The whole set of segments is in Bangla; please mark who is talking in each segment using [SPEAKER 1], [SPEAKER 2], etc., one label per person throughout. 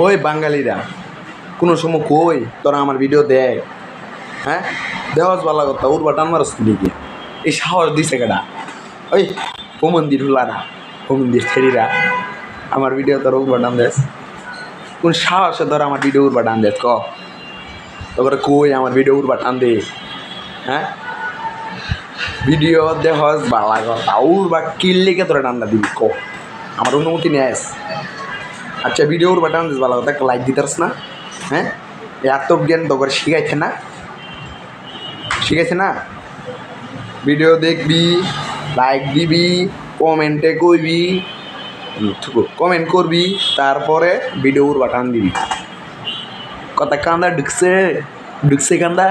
[SPEAKER 1] ওই বাঙালিরা কোনো সময় কই তোরা আমার ভিডিও দেখ, হ্যাঁ দেওয়াজ ভালো কথা ওর বাটান মারস দিকে এই সাহস দিছে কেডা? ওই ও মন্দির হুলারা, ও মন্দির ছেড়িরা আমার ভিডিও তোর উর বাটান দেস? কোন সাহসে ধর আমার ভিডিও উর বাটান দেস ক? তারপরে কই আমার ভিডিও উর বাটান দে, হ্যাঁ ভিডিও দেহস ভালো কথা উর বা কিল্লিকে তোরা টান্ডা দিবি ক? আমার অনুমতি নেস? আচ্ছা ভিডিও উর বাটান দিস ভালো কথা, একটা লাইক দিতারস না? হ্যাঁ এত জ্ঞান তো করে শিখাইছে না, শিখাইছে না? ভিডিও দেখবি, লাইক দিবি, কমেন্টে কইবি, কমেন্ট করবি, তারপরে ভিডিও উর বাটান দিবি। কথা কান্দা ঢুকছে, ঢুকছে কান্দা,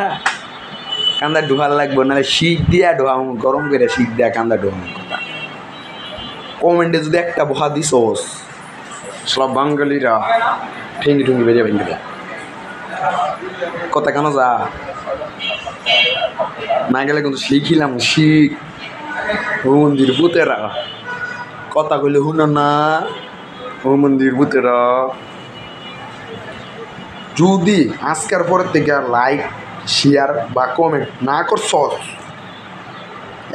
[SPEAKER 1] কান্দা ঢুকার লাগবে নাহলে শিখ দিয়া ঢোকাম, গরম করে শিখ দিয়া কান্দা ঢোকাম। কথা কমেন্টে যদি একটা বহা দিছস সব বাঙালিরা ঠেঙ্গি ঠুঙ্গি বেজে ভেঙে দেয়। কথা কেন যা না গেলে কিন্তু শিখিলাম, শিখ ও মন্দির ভূতেরা কথা কইলে শুনো না, ও মন্দির ভূতেরা যদি আজকের পরের থেকে লাইক শেয়ার বা কমেন্ট না করছ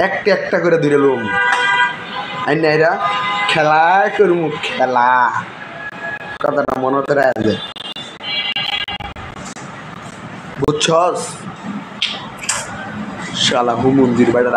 [SPEAKER 1] একটা একটা করে ধরে লোম আইন এরা খেলা করুম, খেলা কথাটা মনে হতে রাখবে, বুঝছস? শালা হু মন্দির বাইরে